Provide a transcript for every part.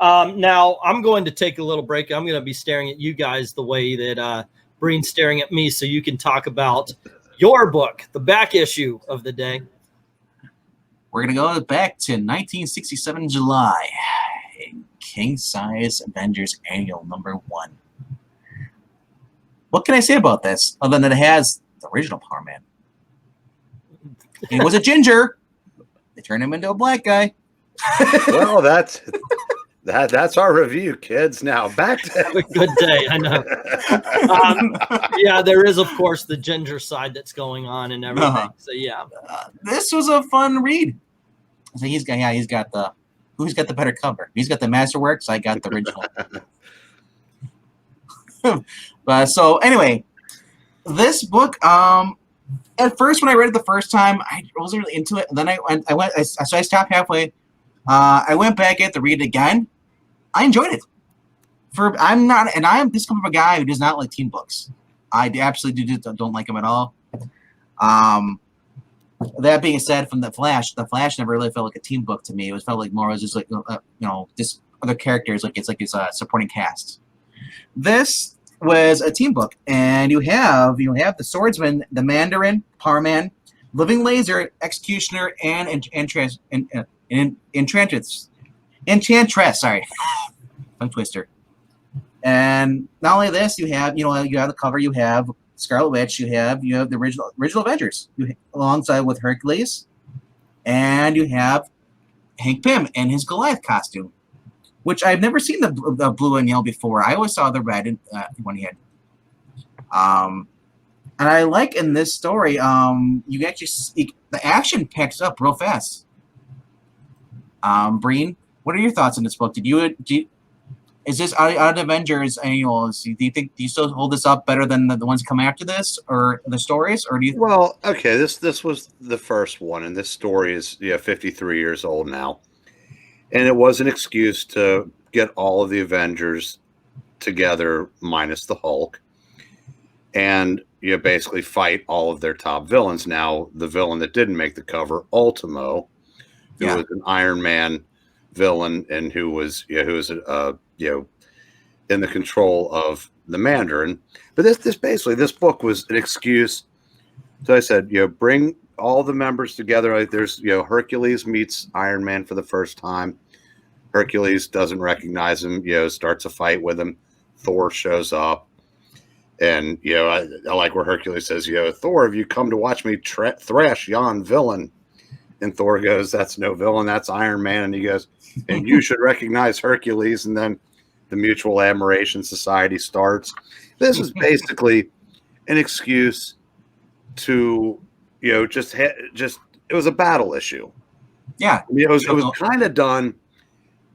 Now I'm going to take a little break. I'm going to be staring at you guys the way that Breen's staring at me, so you can talk about your book, the back issue of the day. We're going to go back to 1967 July, King Size Avengers Annual #1. What can I say about this, other than it has the original Power Man? He was a ginger. They turned him into a black guy. Well, that's our review, kids. Now back to Have a good day. I know. Yeah, there is, of course, the ginger side that's going on and everything. So yeah, this was a fun read. So who's got the better cover? He's got the Masterworks. I got the original. So anyway, this book. At first, when I read it the first time, I wasn't really into it. And then I stopped halfway. I went back at to read it again. I enjoyed it. I'm this kind of a guy who does not like teen books. I absolutely don't like them at all. That being said, from the Flash never really felt like a teen book to me. It felt like more as just like just other characters, like it's a supporting cast. This was a team book, and you have the Swordsman, the Mandarin, Power Man, Living Laser, Executioner, and Enchantress. Sorry, tongue twister. And not only this, you have the cover. You have Scarlet Witch. You have the original Avengers, alongside with Hercules, and you have Hank Pym in his Goliath costume, which I've never seen the blue and yellow before. I always saw the red when he had. And I like in this story, you actually the action picks up real fast. Breen, what are your thoughts on this book? Is this out of Avengers annuals? Do you still hold this up better than the ones that come after this, or the stories, or do you? Well, okay, this was the first one, and this story is 53 years old now, and it was an excuse to get all of the Avengers together minus the Hulk, and basically fight all of their top villains. Now, the villain that didn't make the cover, Ultimo, who was an Iron Man villain and who was in the control of the Mandarin. But this book was an excuse. So I said, bring all the members together. Like there's Hercules meets Iron Man for the first time. Hercules doesn't recognize him, starts a fight with him. Thor shows up. And, I like where Hercules says, Thor, have you come to watch me thrash yon villain? And Thor goes, that's no villain, that's Iron Man. And he goes, and you should recognize Hercules. And then the Mutual Admiration Society starts. This is basically an excuse to, it was a battle issue. Yeah. It was kind of done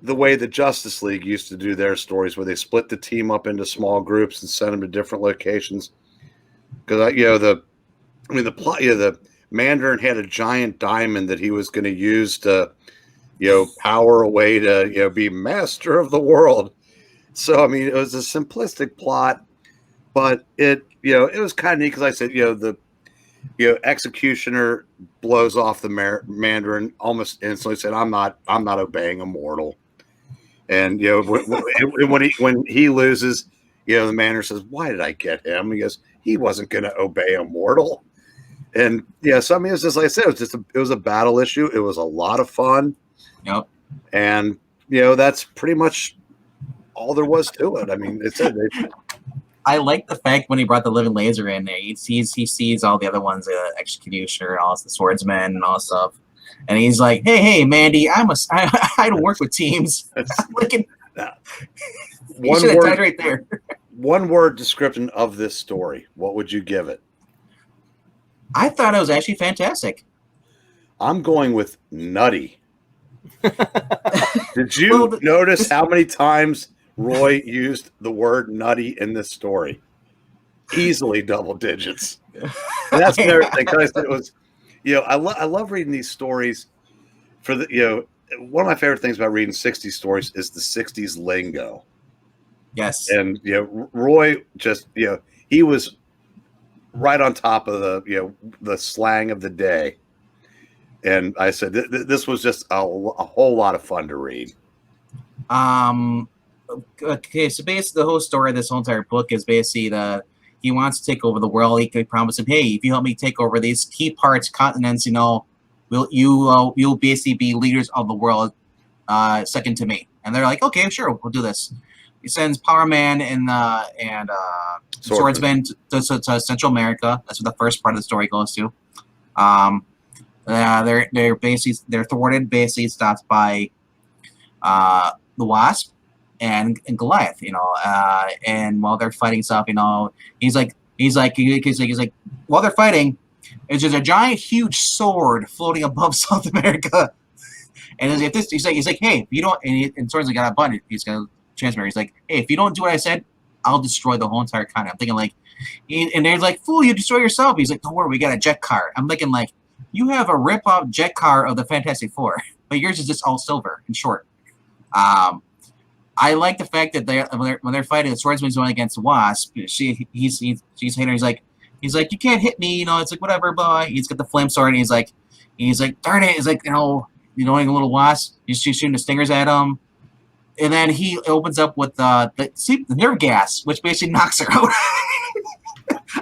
the way the Justice League used to do their stories, where they split the team up into small groups and send them to different locations. Because the Mandarin had a giant diamond that he was going to use to power a way to be master of the world. So I mean, it was a simplistic plot, but it was kind of neat because I said the Executioner blows off the Mandarin almost instantly. Said, I'm not obeying a mortal. And when he loses, the Mandarin says, why did I get him? He goes, he wasn't going to obey a mortal. And so I mean, it was just like I said, it was a battle issue. It was a lot of fun. Yep. And that's pretty much all there was to it. I mean, I like the fact when he brought the Living Laser in there, he sees all the other ones, Executioner, all the Swordsmen, and all stuff, and he's like, "Hey, Mandy, I don't work with teams." One word right there. One word description of this story. What would you give it? I thought it was actually fantastic. I'm going with nutty. Did you notice how many times Roy used the word nutty in this story? Easily double digits. And that's another thing. It was, I love reading these stories for one of my favorite things about reading 60s stories is the 60s lingo. Yes. And, Roy just, he was right on top of the slang of the day. And I said, this was just a whole lot of fun to read. Okay, so basically the whole story of this whole entire book is basically he wants to take over the world. He could promise him, hey, if you help me take over these key parts, continents, you'll basically be leaders of the world, second to me. And they're like, okay, sure, we'll do this. He sends Power Man and Swordsman to Central America. That's what the first part of the story goes to. They're thwarted, basically stopped by the Wasp and Goliath, and while they're fighting stuff, he's like while they're fighting, there's just a giant, huge sword floating above South America, and if this, he's like, hey, if you don't, and Swordsman got a button, he's got a transmitter. He's like, hey, if you don't do what I said, I'll destroy the whole entire continent. I'm thinking like, and they're like, fool, you destroy yourself. He's like, don't worry, we got a jet car. I'm thinking like, you have a rip-off jet car of the Fantastic Four, but yours is just all silver and short. I like the fact that when they're fighting, the Swordsman's going against the Wasp. She's hitting her. He's like, you can't hit me. It's like whatever. Blah. He's got the flame sword, and he's like, darn it. He's like, a little Wasp. He's shooting the stingers at him, and then he opens up with the nerve gas, which basically knocks her out.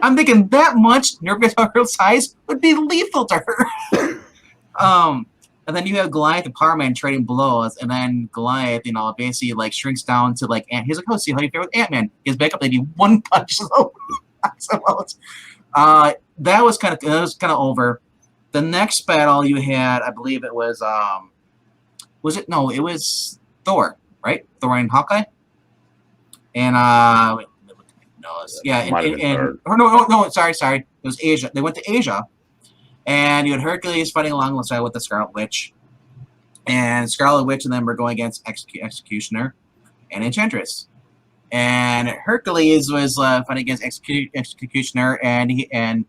I'm thinking that much nerve gas of her size would be lethal to her. And then you have Goliath and Power Man trading blows, and then Goliath, basically like shrinks down to like Ant. He's like, oh, see how you fare with Ant-Man. His backup, they do one punch. That was kind of over. The next battle you had, I believe it was it was Thor, right? Thor and Hawkeye. And sorry. It was Asia. They went to Asia. And you had Hercules fighting alongside with the Scarlet Witch. And Scarlet Witch and them were going against Executioner and Enchantress. And Hercules was fighting against Executioner, and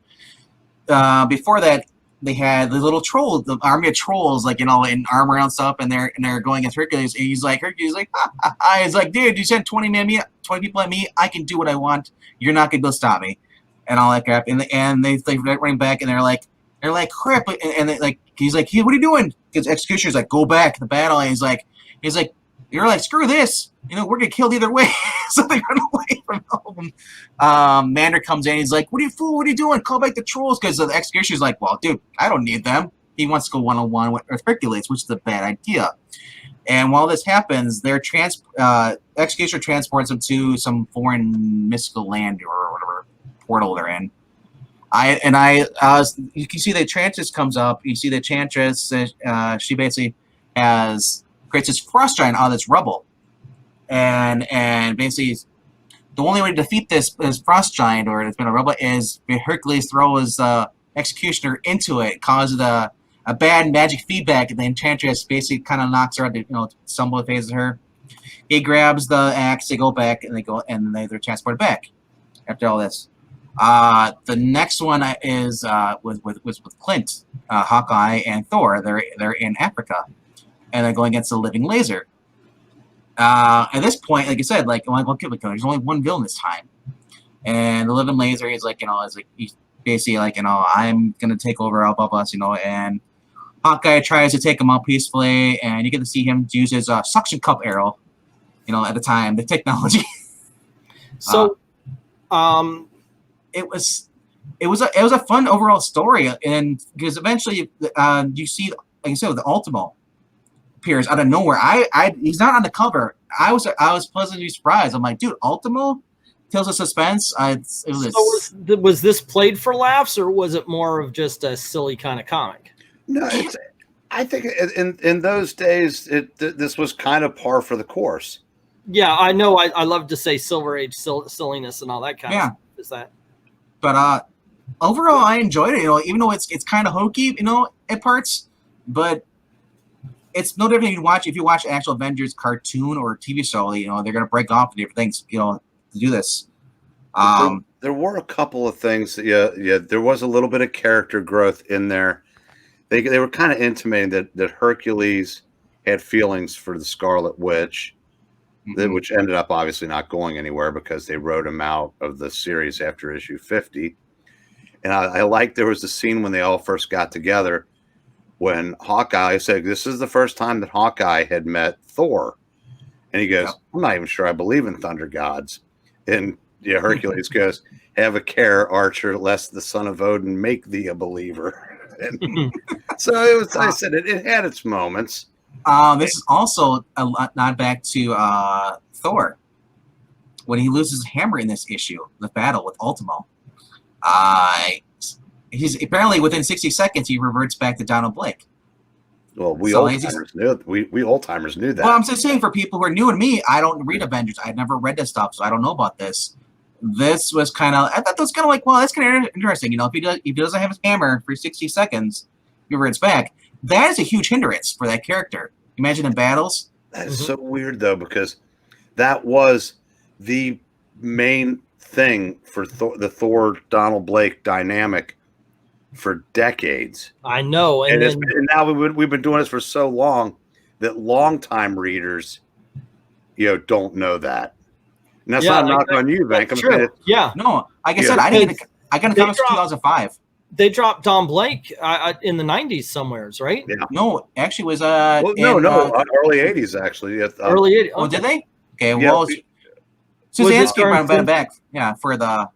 before that, they had the little troll, the army of trolls, like, in armor and stuff, and they're going against Hercules. And Hercules like, ha, ha, ha. He's like, dude, you sent 20 people at me. I can do what I want. You're not going to be able to stop me. And all that crap. And they running back, and they're like, crap, and he's like, hey, what are you doing? Because Executioner's like, go back to the battle, and he's like, you're like, screw this, we're gonna kill either way. So they run away from home. Mandarin comes in, he's like, what are you doing? Call back the trolls, because the Executioner's like, well, dude, I don't need them. He wants to go one-on-one with Hercules, which is a bad idea. And while this happens, Executioner transports him to some foreign mystical land or whatever portal they're in. You can see the Enchantress comes up. You see the Enchantress. She basically creates this frost giant out of this rubble, and basically the only way to defeat this frost giant, or it's been a rubble, is Hercules throws Executioner into it, causes a bad magic feedback, and the Enchantress basically kind of knocks her out. Stumble phases her. He grabs the axe. They go back, and they're transported back after all this. The next one is with Clint, Hawkeye, and Thor. They're in Africa, and they're going against the living laser. At this point, like I said, there's only one villain this time, and the living laser is he's basically I'm gonna take over all of us, and Hawkeye tries to take him out peacefully, and you get to see him use his suction cup arrow, at the time, the technology. So, It was a fun overall story, and because eventually you see, like I said, the Ultimo appears out of nowhere. He's not on the cover. I was pleasantly surprised. I'm like, dude, Ultimo kills the suspense. Was this played for laughs, or was it more of just a silly kind of comic? No, I think in those days this was kind of par for the course. Yeah, I know. I love to say Silver Age silliness and all that kind of stuff. Is that? But overall, I enjoyed it. Even though it's kind of hokey, at parts, but it's no different if you watch actual Avengers cartoon or TV show. They're gonna break off into different things, to do this. There were a couple of things. Yeah. There was a little bit of character growth in there. They were kind of intimating that Hercules had feelings for the Scarlet Witch. Which ended up obviously not going anywhere because they wrote him out of the series after issue 50. And I like there was a scene when they all first got together when Hawkeye said this is the first time that Hawkeye had met Thor. And he goes, Yep. I'm not even sure I believe in thunder gods. And Hercules goes, have a care, Archer, lest the son of Odin make thee a believer. And so it was, I said, it had its moments. This is also a nod back to Thor when he loses his hammer in this issue, the battle with Ultimo. He's apparently within 60 seconds he reverts back to Donald Blake. Well, we old timers knew. We old timers knew that. Well, I'm just saying for people who are new to me, I don't read Avengers. I've never read this stuff, so I don't know about this. This was I thought that was kind of like, well, that's kind of interesting. You know, if he doesn't have his hammer for 60 seconds, he reverts back. That is a huge hindrance for that character. Imagine in battles. That is so weird, though, because that was the main thing for the Thor Donald Blake dynamic for decades. I know, and now we've been doing this for so long that longtime readers, don't know that. And that's not a knock on you, Venk. That's true. Yeah. No, like I said, I got into comics in 2005. They dropped Don Blake in the 90s somewheres, right? Yeah. No, actually it was early 80s actually. Early 80s. Oh, did they? Okay, yeah, well, Suzansky brought it back. Yeah, for the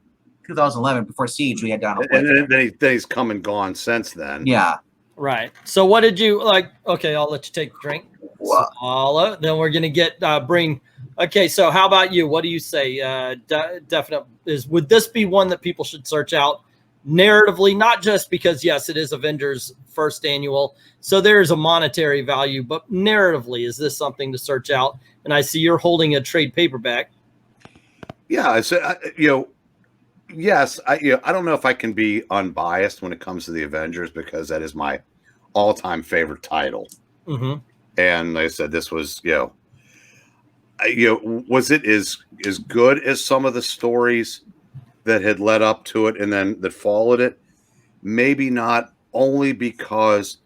2011 before Siege, we had Donald Blake. And then he's come and gone since then. Yeah. Right. So what did you like? Okay, I'll let you take a drink. Wow. Then we're gonna get bring. Okay, so how about you? What do you say? Definite would this be one that people should search out narratively? Not just because yes, it is Avengers first annual, so there's a monetary value, but narratively, is this something to search out? And I see you're holding a trade paperback. Yeah, I said, yes, I don't know if I can be unbiased when it comes to the Avengers because that is my all-time favorite title. Mm-hmm. And like I said, this was, was it as good as some of the stories that had led up to it and then that followed it? Maybe not, only because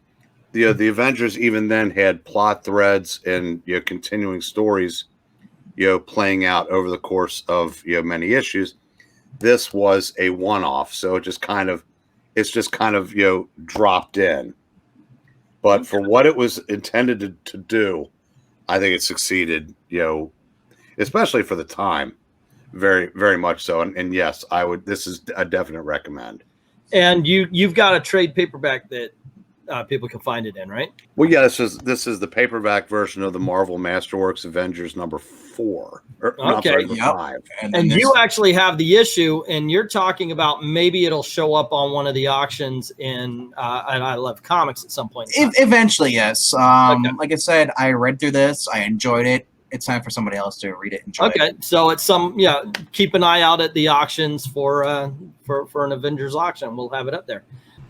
the Avengers even then had plot threads and continuing stories, playing out over the course of many issues. This was a one-off, so it's just kind of dropped in. But for what it was intended to do, I think it succeeded, especially for the time, very, very much so. And yes, I would. This is a definite recommend. And you've got a trade paperback that people can find it in, right? Well, yeah, this is the paperback version of the Marvel Masterworks Avengers number 4. Okay, number 5. And you actually have the issue, and you're talking about maybe it'll show up on one of the auctions in I Love Comics at some point. Eventually, yes. Like I said, I read through this. I enjoyed it. It's time for somebody else to read it and enjoy it. Okay, so it's keep an eye out at the auctions for an Avengers auction. We'll have it up there.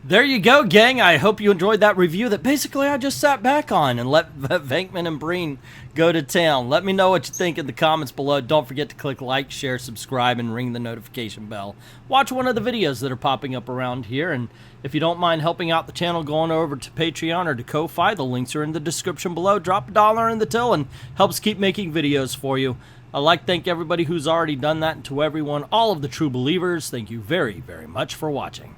There you go, gang. I hope you enjoyed that review that basically I just sat back on and let Venkman and Breen go to town. Let me know what you think in the comments below. Don't forget to click like, share, subscribe, and ring the notification bell. Watch one of the videos that are popping up around here, and if you don't mind helping out the channel, going over to Patreon or to Ko-Fi, the links are in the description below. Drop $1 in the till and helps keep making videos for you. I'd like to thank everybody who's already done that, and to everyone, all of the true believers, thank you very, very much for watching.